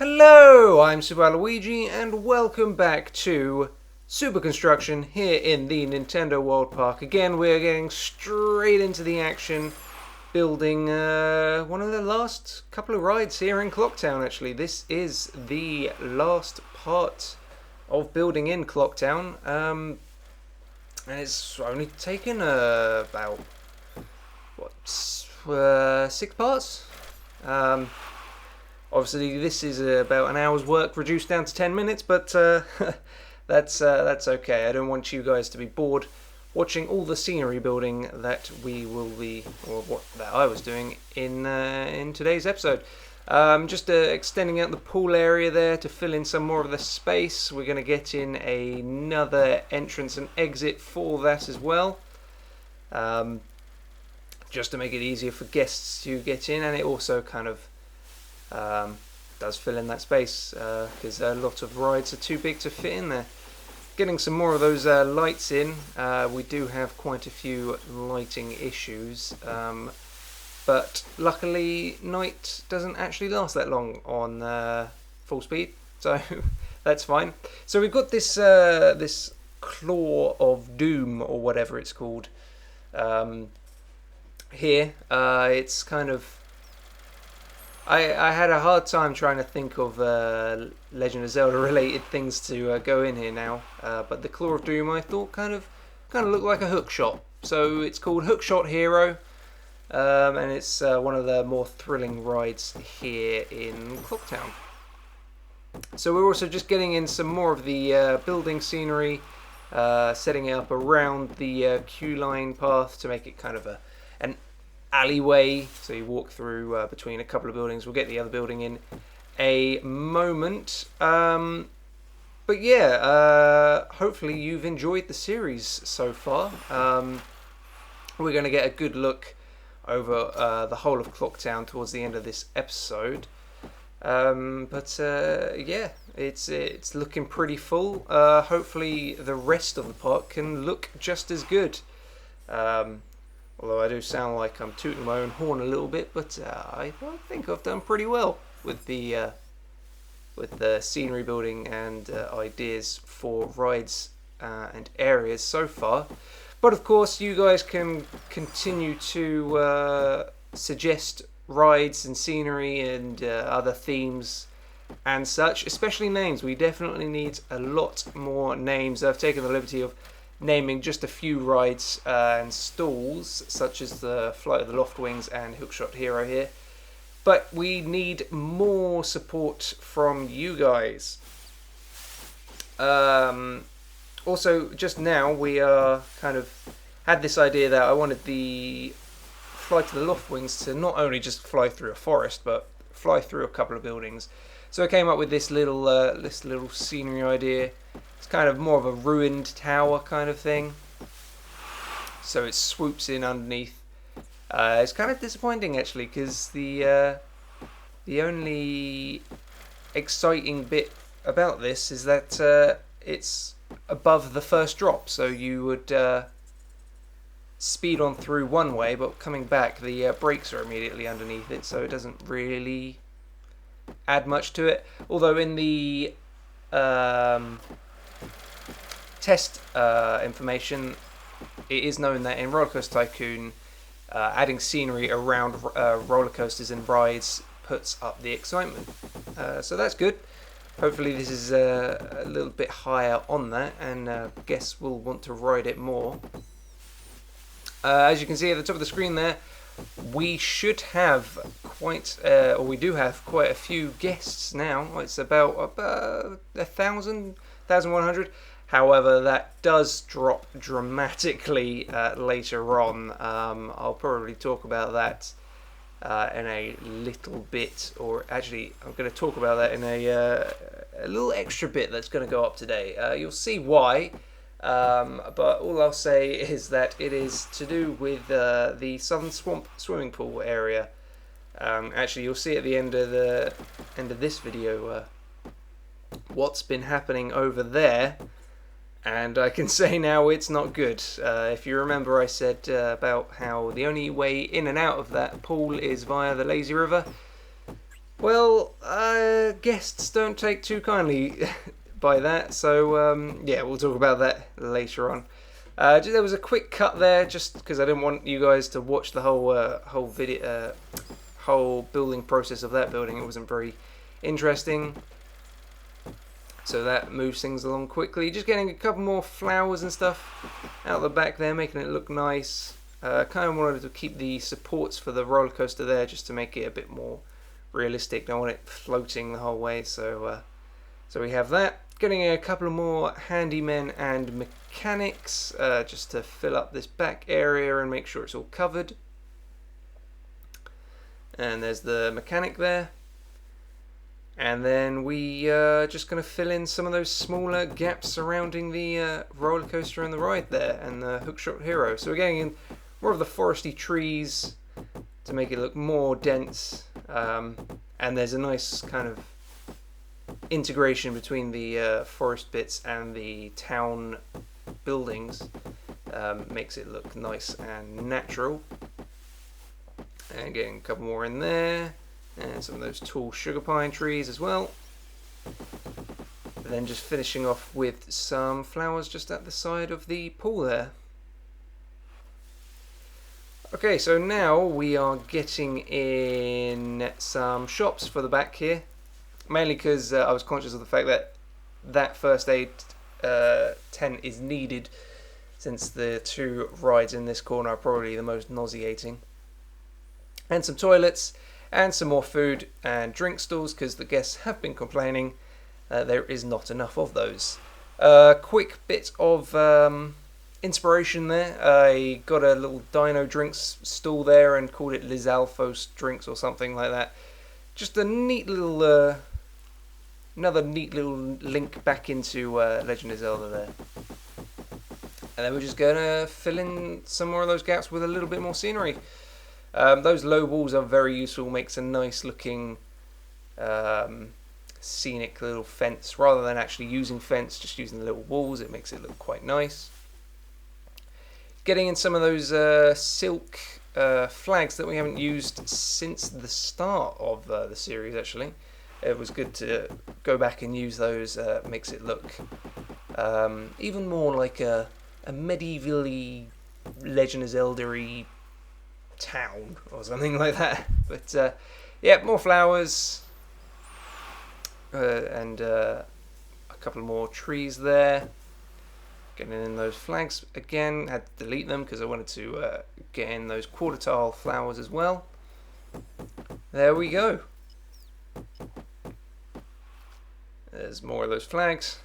Hello, I'm SupaWaluigi and welcome back to SupaConstruction here in the Nintendo World Park. Again, we're getting straight into the action, building one of the last couple of rides here in Clocktown actually. This is the last part of building in Clocktown, and it's only taken about, what, 6 parts? Obviously, this is about an hour's work reduced down to 10 minutes, but that's okay. I don't want you guys to be bored watching all the scenery building that we will be, or that I was doing in today's episode. Just extending out the pool area there to fill in some more of the space. We're going to get in another entrance and exit for that as well, just to make it easier for guests to get in, and it also kind of does fill in that space because a lot of rides are too big to fit in there. Getting some more of those lights in. We do have quite a few lighting issues, but luckily night doesn't actually last that long on full speed, so that's fine. So we've got this this Claw of Doom, or whatever it's called, here. It's kind of, I had a hard time trying to think of Legend of Zelda related things to go in here now, but the Claw of Doom I thought kind of looked like a hookshot, so it's called Hookshot Hero, and it's one of the more thrilling rides here in Clocktown. So we're also just getting in some more of the building scenery, setting it up around the queue line path to make it kind of an alleyway, so you walk through between a couple of buildings. We'll get the other building in a moment, but yeah, hopefully you've enjoyed the series so far. We're going to get a good look over the whole of Clocktown towards the end of this episode, but yeah, it's looking pretty full. Hopefully the rest of the park can look just as good. Although I do sound like I'm tooting my own horn a little bit, but I think I've done pretty well with the scenery building and ideas for rides and areas so far. But of course, you guys can continue to suggest rides and scenery and other themes and such, especially names. We definitely need a lot more names. I've taken the liberty of naming just a few rides and stalls, such as the Flight of the Loftwings and Hookshot Hero here. But we need more support from you guys. Also, just now we are kind of had this idea that I wanted the Flight of the Loftwings to not only just fly through a forest, but fly through a couple of buildings. So I came up with this little scenery idea. It's kind of more of a ruined tower kind of thing, so it swoops in underneath. It's kind of disappointing actually, because the only exciting bit about this is that it's above the first drop, so you would speed on through one way, but coming back the brakes are immediately underneath it, so it doesn't really add much to it. Although in the test information, it is known that in Rollercoaster Tycoon, adding scenery around roller coasters and rides puts up the excitement. So that's good. Hopefully this is a little bit higher on that, and guests will want to ride it more. As you can see at the top of the screen there, we should have or we do have quite a few guests now. It's about 1,100. However, that does drop dramatically later on. I'll probably talk about that in a little bit, or actually I'm going to talk about that in a little extra bit that's going to go up today. You'll see why, but all I'll say is that it is to do with the Southern Swamp swimming pool area. Actually, you'll see at the end of this video what's been happening over there. And I can say now it's not good. If you remember, I said about how the only way in and out of that pool is via the lazy river. Well, guests don't take too kindly by that, so yeah, we'll talk about that later on. There was a quick cut there, just because I didn't want you guys to watch the whole video, whole building process of that building. It wasn't very interesting, so that moves things along quickly. Just getting a couple more flowers and stuff out the back there, making it look nice. Kind of wanted to keep the supports for the roller coaster there, just to make it a bit more realistic. Don't want it floating the whole way, so we have that. Getting a couple of more handymen and mechanics, just to fill up this back area and make sure it's all covered. And there's the mechanic there. And then we just going to fill in some of those smaller gaps surrounding the roller coaster and the ride there, and the hookshot hero. So we're getting in more of the foresty trees to make it look more dense. And there's a nice kind of integration between the forest bits and the town buildings. Makes it look nice and natural. And getting a couple more in there, and some of those tall sugar pine trees as well. And then just finishing off with some flowers just at the side of the pool there. Okay, so now we are getting in some shops for the back here. Mainly because I was conscious of the fact that that first aid tent is needed, since the two rides in this corner are probably the most nauseating. And some toilets, and some more food and drink stalls, because the guests have been complaining there is not enough of those. Quick bit of inspiration there. I got a little dino drinks stall there and called it Les Alphos Drinks or something like that. Just a neat little... another neat little link back into Legend of Zelda there. And then we're just going to fill in some more of those gaps with a little bit more scenery. Those low walls are very useful, makes a nice looking scenic little fence. Rather than actually using fence, just using the little walls, it makes it look quite nice. Getting in some of those silk flags that we haven't used since the start of the series, actually. It was good to go back and use those. Makes it look even more like a medievally Legend of Zelda-y town or something like that. But yeah, more flowers and a couple more trees there. Getting in those flags again. Had to delete them because I wanted to get in those quarter tile flowers as well. There we go. There's more of those flags.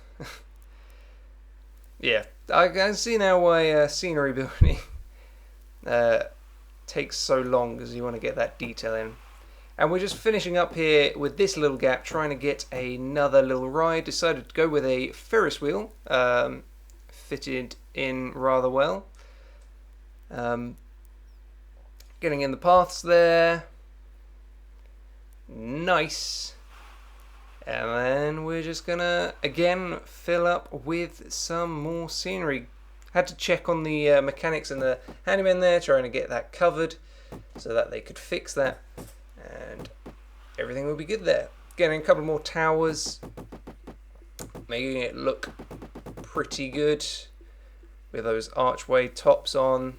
Yeah, I can see now why scenery building takes so long, because you want to get that detail in. And we're just finishing up here with this little gap, trying to get another little ride. Decided to go with a Ferris wheel, fitted in rather well. Getting in the paths there. Nice. And then we're just gonna again fill up with some more scenery. Had to check on the mechanics and the handyman there, trying to get that covered so that they could fix that, and everything will be good there. Getting a couple more towers, making it look pretty good with those archway tops on,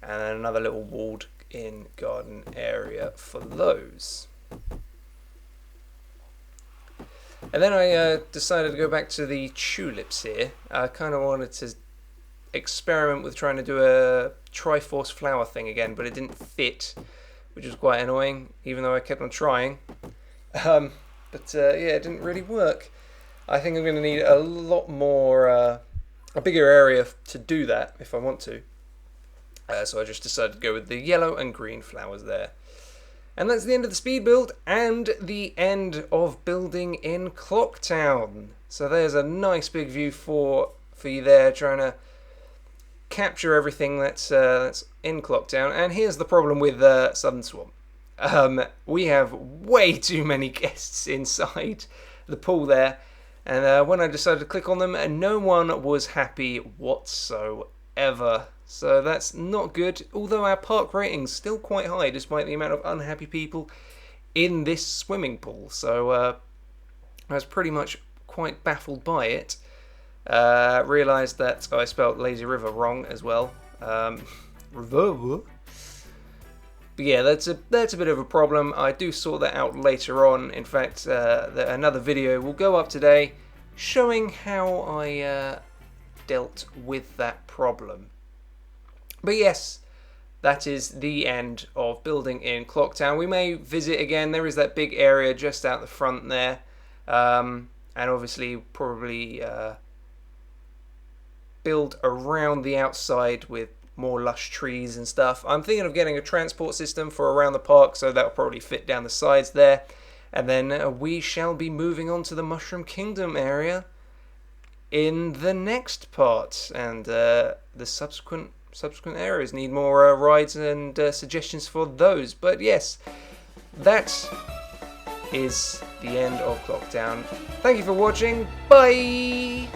and then another little walled in garden area for those. And then I decided to go back to the tulips here. I kind of wanted to experiment with trying to do a Triforce flower thing again, but it didn't fit, which was quite annoying, even though I kept on trying. Yeah, it didn't really work. I think I'm going to need a lot more, a bigger area to do that if I want to. So I just decided to go with the yellow and green flowers there. And that's the end of the speed build and the end of building in Clocktown. So there's a nice big view for you there, trying to capture everything that's in Clocktown. And here's the problem with Southern Swamp. We have way too many guests inside the pool there. And when I decided to click on them, no one was happy whatsoever. So that's not good, although our park rating's still quite high despite the amount of unhappy people in this swimming pool. So I was pretty much quite baffled by it. Realised that I spelt lazy river wrong as well. River. But yeah, that's a bit of a problem. I do sort that out later on. In fact, another video will go up today showing how I dealt with that problem. But yes, that is the end of building in Clocktown. We may visit again. There is that big area just out the front there. And obviously probably build around the outside with more lush trees and stuff. I'm thinking of getting a transport system for around the park, so that'll probably fit down the sides there. And then we shall be moving on to the Mushroom Kingdom area in the next part, and the subsequent areas need more rides and suggestions for those. But yes, that is the end of Clocktown. Thank you for watching. Bye.